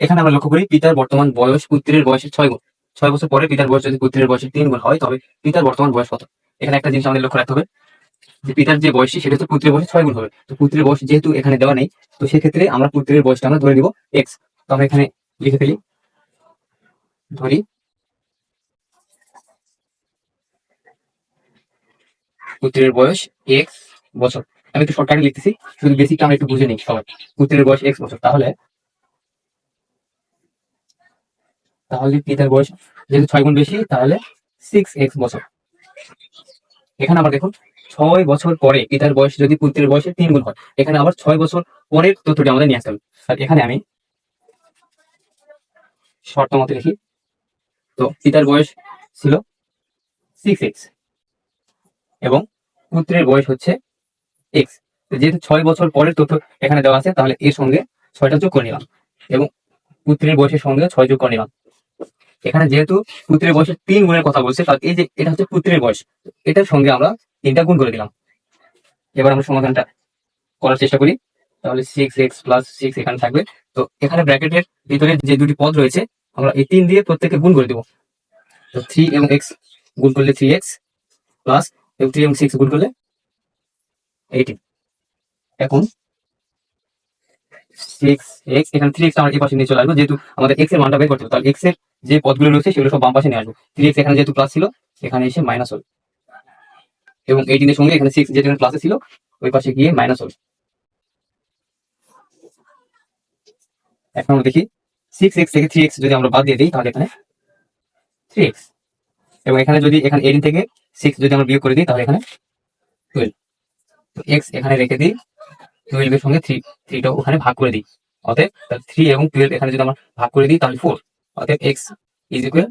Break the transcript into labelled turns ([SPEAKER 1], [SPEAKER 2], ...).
[SPEAKER 1] এখানে আমরা লক্ষ্য করি পিতার বর্তমান বয়স পুত্রের বয়সের 6 গুণ। 6 বছর পরে পিতার বয়স যদি পুত্রের বয়সের 3 গুণ হয় তবে পিতার বর্তমান বয়স কত। এখানে একটা জিনিস আমাদের লক্ষ্য রাখতে হবে যে পিতার যে বয়সী সেটা হচ্ছে পুত্রের বয়সে 6 গুণ হবে। তো পুত্রের বয়স যেহেতু এখানে দেওয়া নেই, তো সেক্ষেত্রে আমরা পুত্রের বয়সটা আমরা ধরে নিব এক্স। তো আমরা এখানে লিখে ফেলি, ধরি পুত্রের বয়স এক্স বছর। আমি একটু শর্টকাটে লিখতেছি, শুধু বেসিকটা আমরা একটু বুঝে নিই সবাই। পুত্রের বয়স এক্স বছর, তাহলে তাহলে পিতার বয়স যেহেতু 6 গুণ বেশি, তাহলে 6x বছর। এখানে আবার দেখুন 6 বছর পরে পিতার বয়স যদি পুত্রের বয়সের 3 গুণ হয়, এখানে আবার 6 বছর পরের তথ্যটি আমাদের নিয়ে আসতে হবে। আর এখানে আমি শর্ত মতে লিখি, তো পিতার বয়স ছিল 6x এবং পুত্রের বয়স হচ্ছে এক্স। যেহেতু 6 বছর পরের তথ্য এখানে দেওয়া আছে, তাহলে এর সঙ্গে 6টা যোগ করে নিলাম এবং পুত্রের বয়সের সঙ্গে 6 যোগ করে নিলাম। এখানে যেহেতু পুত্রের বয়সের 3 গুণের কথা বলছে, তাহলে এই যে এটা হচ্ছে পুত্রের বয়স, এটার সঙ্গে আমরা 3টা গুণ করে দিলাম। এবার আমরা সমাধানটা করার চেষ্টা করি। তাহলে 6x প্লাস 6 এখানে থাকবে। তো এখানে ব্র্যাকেটের ভিতরে যে দুটি পদ রয়েছে, আমরা এই 3 দিয়ে প্রত্যেককে গুণ করে দেব। তো 3 এবং x গুণ করলে 3x প্লাস 3 এবং 6 গুণ করলে 18। এখন 6x, এখানে 3x আমরা এই পাশে নিয়ে চলে আসবো, যেহেতু আমাদের x এর মানটা বের করতে হবে। তাহলে x এর যে পদগুলো রয়েছে সেগুলো সব বাম পাশে নিয়ে আসবো। 3x এখানে যেহেতু প্লাস ছিল, এখানে এসে মাইনাস হবে এবং 18 এর সঙ্গে এখানে 6 যেহেতু প্লাসে ছিল, ওই পাশে গিয়ে মাইনাস হবে। এখন আমরা দেখি 6x থেকে 3x যদি আমরা বাদ দিয়ে দিই, তাহলে এখানে 3x এবং এখানে যদি এখানে 18 থেকে 6 যদি আমরা বিয়োগ করে দিই, তাহলে এখানে 12। তো x এখানে রেখে দিই, 12 এর সঙ্গে 3টাও ওখানে ভাগ করে দিই। অতএব 3 এবং 12 এখানে যদি আমরা ভাগ করে দিই, তাহলে 4। অতএব x ইজ ইকুয়াল